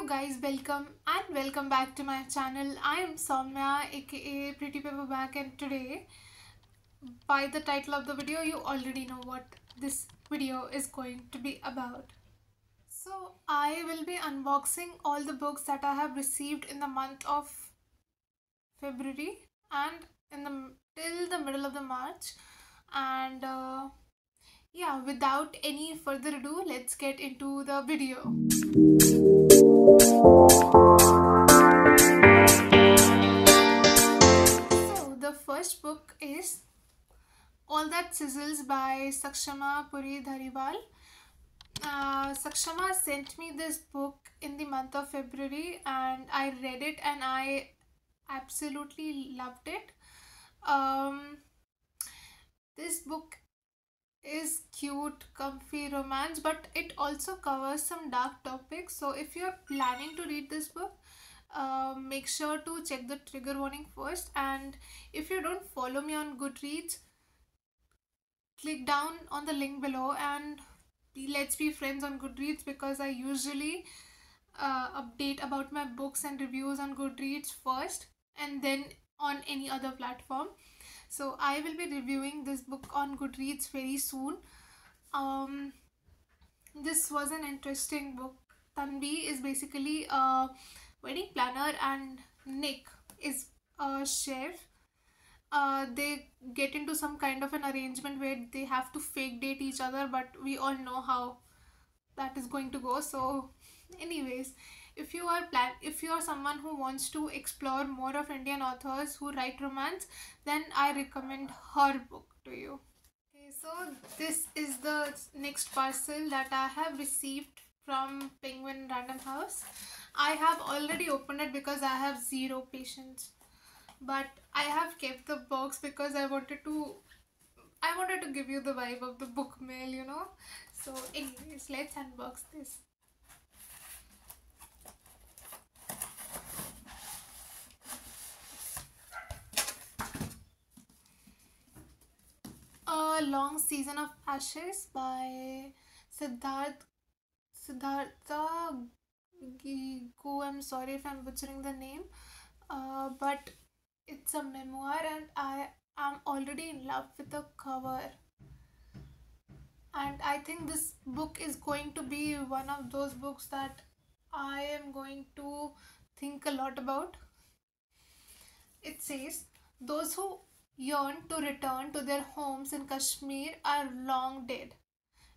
guys, welcome back to my channel. I am Soumya aka Pretty Paperback, and today, by the title of the video, you already know what this video is going to be about. So I will be unboxing all the books that I have received in the month of February and till the middle of the March. And yeah, without any further ado, let's get into the video. So the first book is All That Sizzles by Sakshama Puri Dhariwal. Sakshama sent me this book in the month of February and I read it and I absolutely loved it. This book is cute, comfy romance, but it also covers some dark topics. So if you're planning to read this book, make sure to check the trigger warning first. And if you don't follow me on Goodreads, click down on the link below and let's be friends on Goodreads, because I usually update about my books and reviews on Goodreads first and then on any other platform. So I will be reviewing this book on Goodreads very soon. This was an interesting book. Tanvi is basically a wedding planner and Nick is a chef. They get into some kind of an arrangement where they have to fake date each other, but we all know how that is going to go. So anyways, if you are someone who wants to explore more of Indian authors who write romance, then I recommend her book to you. Okay, so this is the next parcel that I have received from Penguin Random House. I have already opened it because I have zero patience, but I have kept the box because I wanted to give you the vibe of the book mail, you know. So anyways, let's unbox this. A Long Season of Ashes by Siddhartha Gigu. I'm sorry if I'm butchering the name, but it's a memoir and I am already in love with the cover. And I think this book is going to be one of those books that I am going to think a lot about. It says, those who yearn to return to their homes in Kashmir are long dead.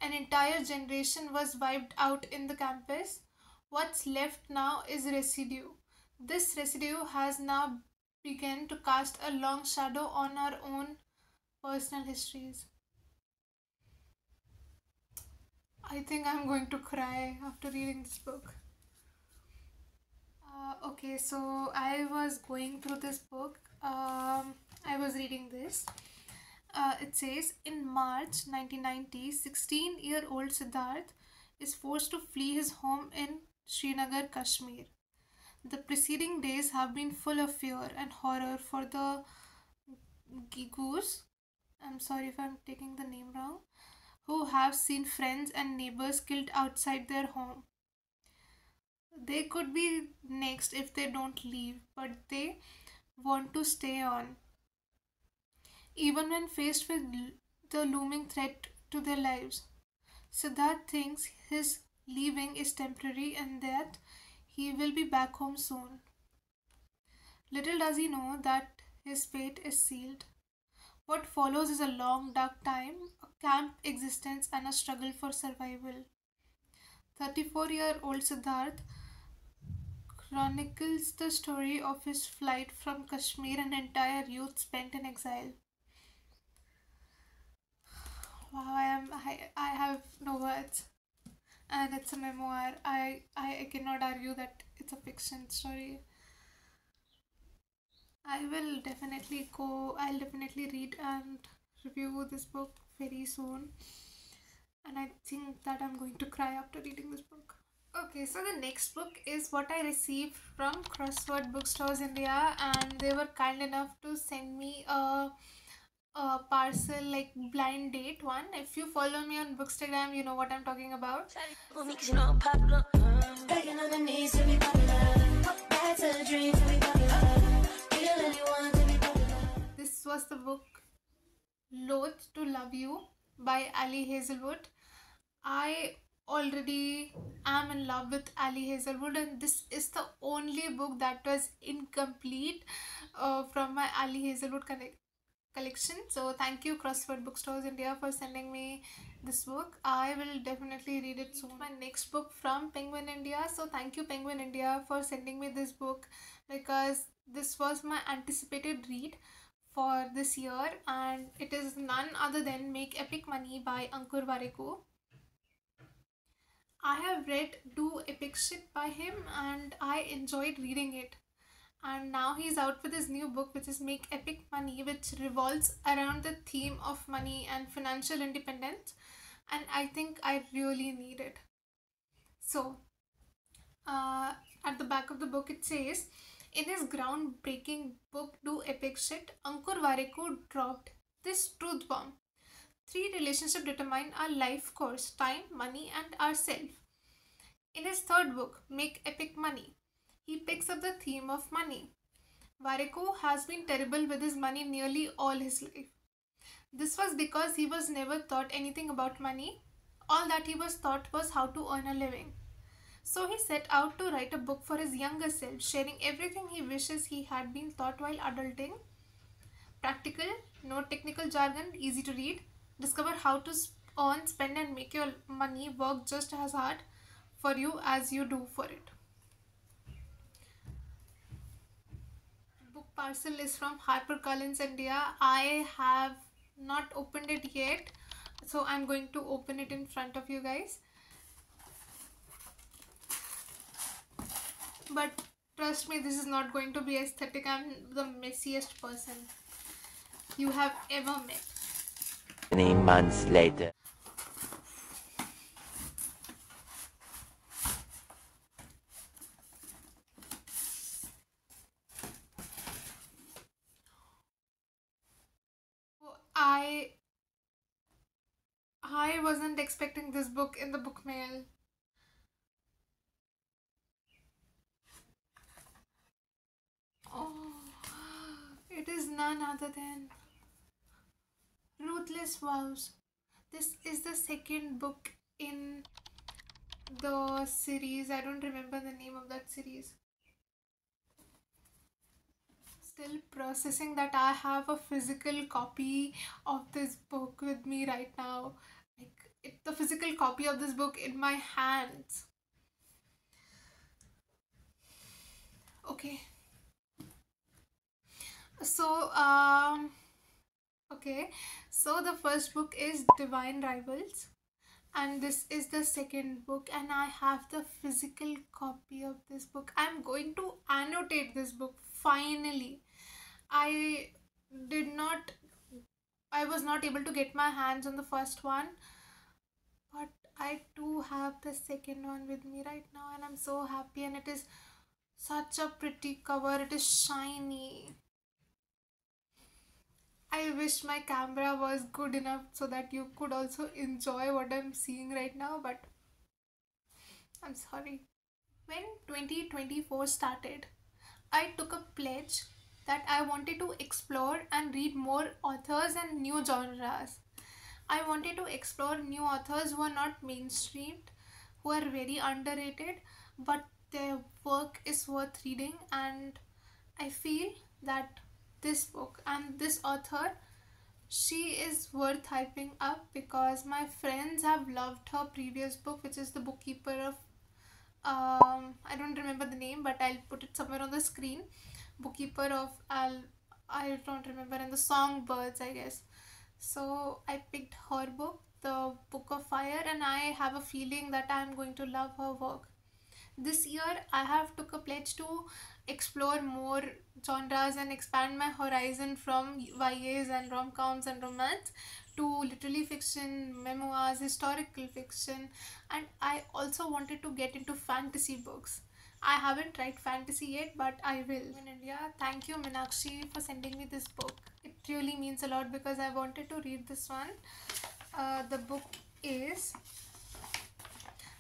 An entire generation was wiped out in the campus. What's left now is residue. This residue has now begun to cast a long shadow on our own personal histories. I think I'm going to cry after reading this book. Okay, so I was going through this book. I was reading this. It says, in March 1990, 16-year-old Siddharth is forced to flee his home in Srinagar, Kashmir. The preceding days have been full of fear and horror for the Gigus. I'm sorry if I'm taking the name wrong. Who have seen friends and neighbors killed outside their home. They could be next if they don't leave, but they want to stay on. Even when faced with the looming threat to their lives, Siddharth thinks his leaving is temporary and that he will be back home soon. Little does he know that his fate is sealed. What follows is a long, dark time, a camp existence, and a struggle for survival. 34-year-old Siddharth chronicles the story of his flight from Kashmir and entire youth spent in exile. Wow, I have no words. And it's a memoir. I cannot argue that it's a fiction story. I'll definitely read and review this book very soon. And I think that I'm going to cry after reading this book. Okay, so the next book is what I received from Crossword Bookstores India, and they were kind enough to send me a parcel, like blind date one. If you follow me on Bookstagram, you know what I'm talking about. Loath to Love You by Ali Hazelwood. I already am in love with Ali Hazelwood, and this is the only book that was incomplete from my Ali Hazelwood collection. So thank you Crossword Bookstores India for sending me this book. I will definitely read it soon. My next book from Penguin India. So thank you Penguin India for sending me this book, because this was my anticipated read for this year, and it is none other than Make Epic Money by Ankur Warikoo. I have read Do Epic Shit by him and I enjoyed reading it. And now he's out with his new book, which is Make Epic Money, which revolves around the theme of money and financial independence. And I think I really need it. So, uh, at the back of the book, it says, in his groundbreaking book, Do Epic Shit, Ankur Warikoo dropped this truth bomb. 3 relationships determine our life course: time, money, and ourself. In his third book, Make Epic Money, he picks up the theme of money. Warikoo has been terrible with his money nearly all his life. This was because he was never taught anything about money. All that he was taught was how to earn a living. So he set out to write a book for his younger self, sharing everything he wishes he had been taught while adulting. Practical, no technical jargon, easy to read. Discover how to earn, spend, and make your money work just as hard for you as you do for it. Book parcel is from HarperCollins India. I have not opened it yet, so I'm going to open it in front of you guys. But trust me, this is not going to be aesthetic. I'm the messiest person you have ever met. Many months later. I wasn't expecting this book in the book mail. Oh, it is none other than Ruthless Vows. This is the second book in the series. I don't remember the name of that series. Still processing that I have a physical copy of this book with me right now. The physical copy of this book in my hands. Okay. So, okay. So the first book is Divine Rivals, and this is the second book, and I have the physical copy of this book. I'm going to annotate this book finally. I did not I was not able to get my hands on the first one, but I do have the second one with me right now, and I'm so happy. And it is such a pretty cover, it is shiny. I wish my camera was good enough so that you could also enjoy what I'm seeing right now, but I'm sorry. When 2024 started, I took a pledge that I wanted to explore and read more authors and new genres. I wanted to explore new authors who are not mainstreamed, who are very underrated, but their work is worth reading, and I feel that this book and this author, she is worth hyping up because my friends have loved her previous book, which is The Bookkeeper of I don't remember the name, but I'll put it somewhere on the screen. Bookkeeper of I don't remember, and the Songbirds, I guess. So I picked her book, The Book of Fire, and I have a feeling that I'm going to love her work. This year I have took a pledge to explore more genres and expand my horizon from YAs and rom-coms and romance to literary fiction, memoirs, historical fiction, and I also wanted to get into fantasy books. I haven't tried fantasy yet, but I will. In India, thank you Minakshi for sending me this book. It really means a lot because I wanted to read this one. The book is,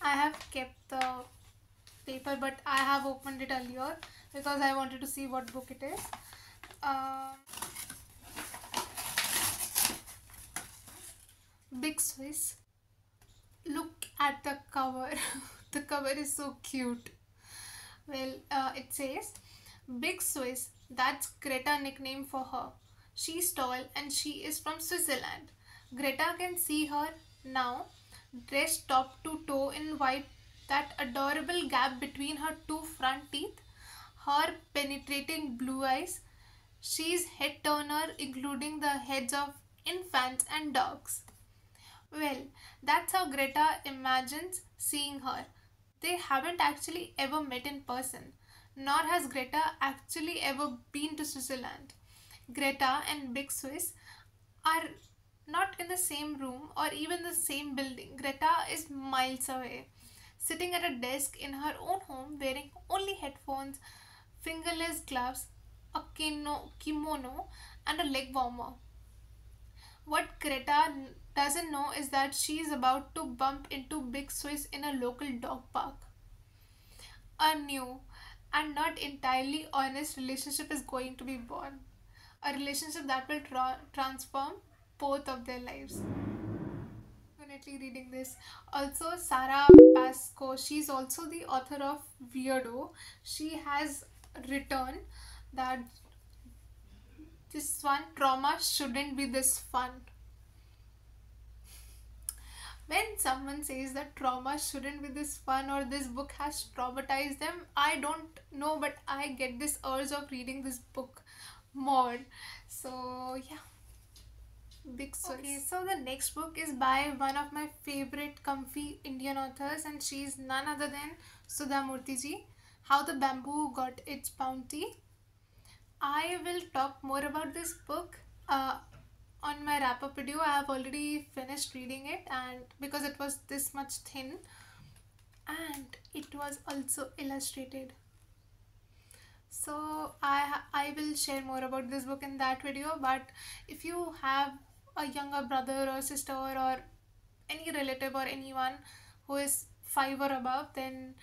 I have kept the paper, but I have opened it earlier because I wanted to see what book it is. Big Swiss. Look at the cover. The cover is so cute. Well, it says Big Swiss. That's Greta nickname for her. She's tall and she is from Switzerland. Greta can see her now, dressed top to toe in white. That adorable gap between her two front teeth, her penetrating blue eyes. She's head turner, including the heads of infants and dogs. Well, that's how Greta imagines seeing her. They haven't actually ever met in person, nor has Greta actually ever been to Switzerland. Greta and Big Swiss are not in the same room or even the same building. Greta is miles away, sitting at a desk in her own home, wearing only headphones, fingerless gloves, a kimono, and a leg warmer. What Greta doesn't know is that she is about to bump into Big Swiss in a local dog park. A new and not entirely honest relationship is going to be born. A relationship that will transform both of their lives. Definitely reading this. Also, Sarah Pascoe, she's also the author of Weirdo. She has written that this one trauma shouldn't be this fun. When someone says that trauma shouldn't be this fun or this book has traumatized them, I don't know, but I get this urge of reading this book more. So, yeah, big source. Okay, so the next book is by one of my favorite comfy Indian authors, and she's none other than Sudha Murthy. How the Bamboo Got Its Bounty. I will talk more about this book on my wrap up video. I have already finished reading it, and because it was this much thin and it was also illustrated, so I will share more about this book in that video. But if you have a younger brother or sister or any relative or anyone who is 5 or above, then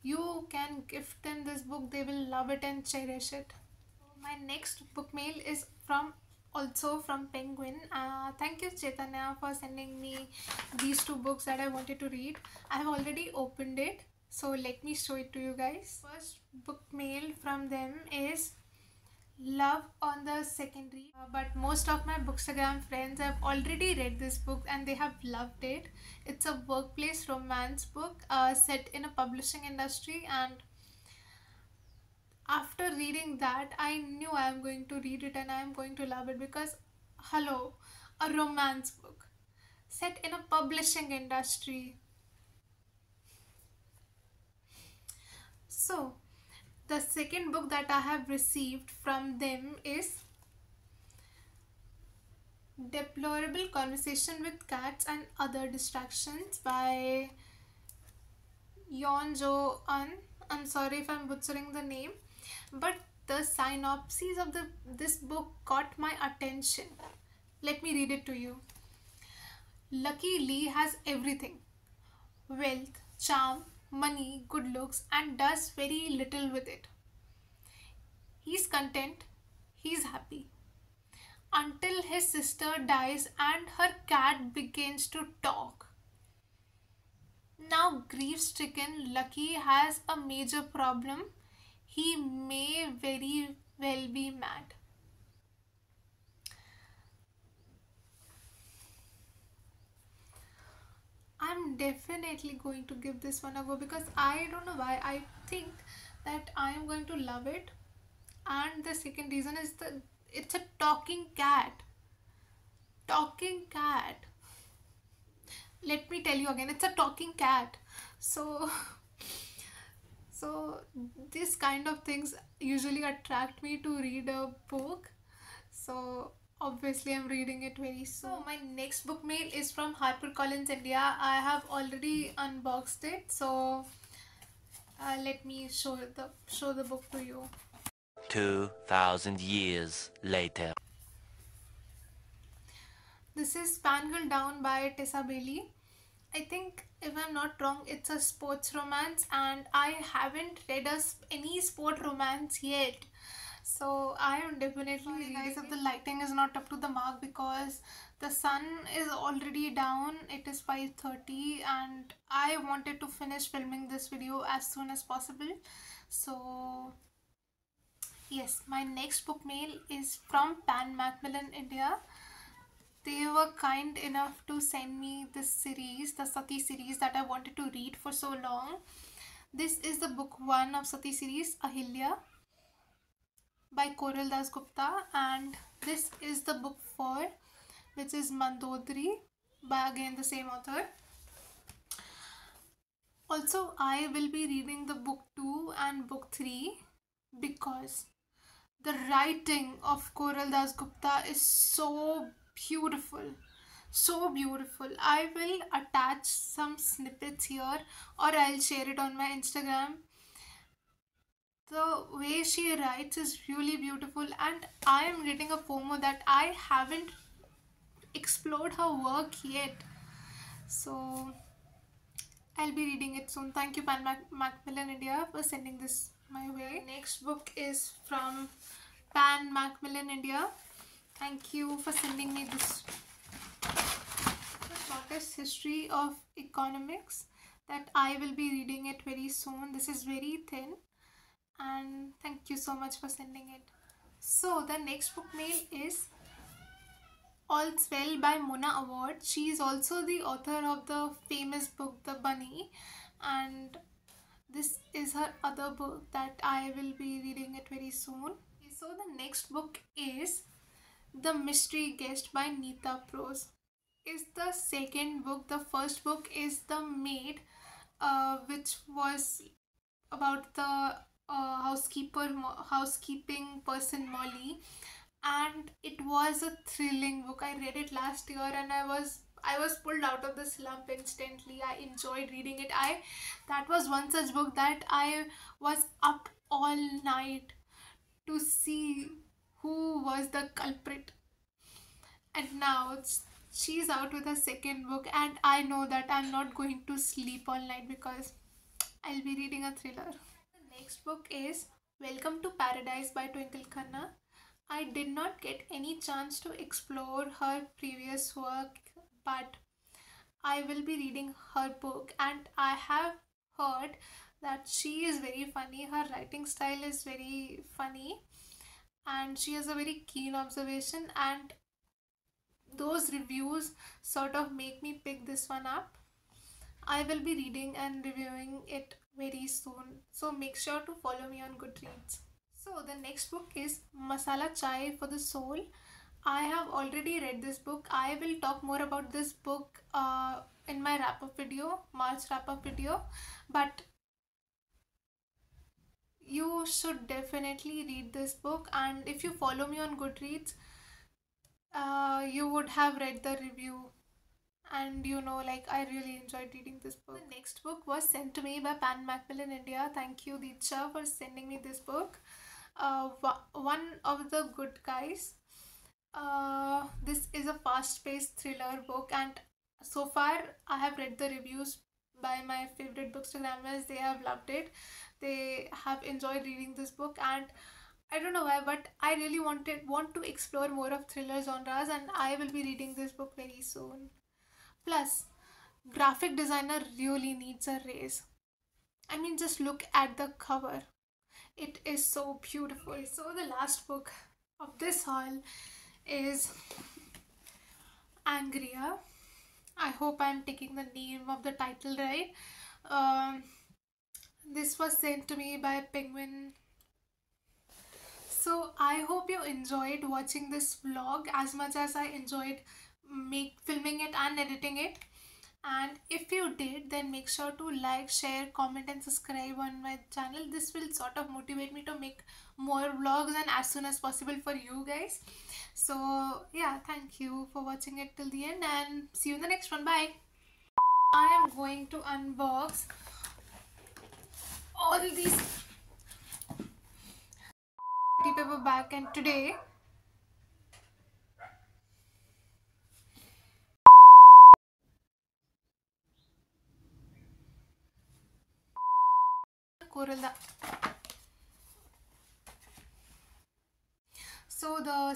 you can gift them this book. They will love it and cherish it. My next book mail is from also from Penguin. Thank you, Chaitanya, for sending me these two books that I wanted to read. I have already opened it, so let me show it to you guys. First book mail from them is Love on the Second Read. But most of my Bookstagram friends have already read this book and they have loved it. It's a workplace romance book set in a publishing industry, and after reading that, I knew I am going to read it and I am going to love it because, hello, a romance book set in a publishing industry. So, the second book that I have received from them is Deplorable Conversation with Cats and Other Distractions by Yon Jo Un. I'm sorry if I'm butchering the name, but the synopsis of this book caught my attention. Let me read it to you. Lucky Lee has everything: wealth, charm, money, good looks, and does very little with it. He's content, he's happy. Until his sister dies and her cat begins to talk. Now, grief stricken, Lucky has a major problem. He may very well be mad. I'm definitely going to give this one a go because I don't know why. I think that I am going to love it. And the second reason is that it's a talking cat. Talking cat. Let me tell you again, it's a talking cat. So so this kind of things usually attract me to read a book. So obviously I'm reading it very soon. So my next book mail is from HarperCollins India. I have already unboxed it, so let me show the book to you. 2,000 years later. This is Fangirl Down by Tessa Bailey. I think, if I'm not wrong, it's a sports romance, and I haven't read any sport romance yet. So I am definitely sorry guys if the lighting is not up to the mark because the sun is already down. It is 5:30 and I wanted to finish filming this video as soon as possible. So yes, my next book mail is from Pan Macmillan India. They were kind enough to send me this series, the Sati series that I wanted to read for so long. This is the book 1 of Sati series, Ahilya, by Koral Das Gupta, and this is the book 4, which is Mandodari, by again the same author. Also, I will be reading the book 2 and book 3 because the writing of Koral Das Gupta is so beautiful. So beautiful. I will attach some snippets here or I'll share it on my Instagram. The way she writes is really beautiful, and I am getting a FOMO that I haven't explored her work yet. So I'll be reading it soon. Thank you, Macmillan India, for sending this my way. Next book is from Pan Macmillan India. Thank you for sending me this. The shortest history of economics that I will be reading it very soon. This is very thin, and thank you so much for sending it. So the next book mail is All's Well by Mona Award. She is also the author of the famous book The Bunny, and this is her other book that I will be reading it very soon. So the next book is The Mystery Guest by Neeta Prose. Is the second book. The first book is The Maid, which was about the housekeeping person Molly, and it was a thrilling book. I read it last year and I was pulled out of the slump instantly. I enjoyed reading it. I That was one such book that I was up all night to see who was the culprit. And now she's out with her second book, and I know that I'm not going to sleep all night because I'll be reading a thriller. The next book is Welcome to Paradise by Twinkle Khanna. I did not get any chance to explore her previous work, but I will be reading her book, and I have heard that she is very funny. Her writing style is very funny, and she has a very keen observation, and those reviews sort of make me pick this one up. I will be reading and reviewing it very soon, so make sure to follow me on Goodreads. So, the next book is Masala Chai for the Soul. I have already read this book. I will talk more about this book in my wrap up video, March wrap up video, but you should definitely read this book. And if you follow me on Goodreads, you would have read the review, and like, I really enjoyed reading this book. The next book was sent to me by Pan Macmillan India. Thank you, Deeksha, for sending me this book. One of the Good Guys. This is a fast-paced thriller book, and so far I have read the reviews by my favorite bookstagrammers. They have loved it. They have enjoyed reading this book, and I don't know why, but I really want to explore more of thriller genres, and I will be reading this book very soon. Plus, graphic designer really needs a raise. I mean, just look at the cover. It is so beautiful. So the last book of this haul is Angria. I hope I'm taking the name of the title right. Um, this was sent to me by Penguin. So I hope you enjoyed watching this vlog as much as I enjoyed filming it and editing it. And if you did, then make sure to like, share, comment and subscribe on my channel. This will sort of motivate me to make more vlogs and as soon as possible for you guys. So yeah, thank you for watching it till the end, and see you in the next one. Bye. I am going to unbox all these paper back, and today Coral So the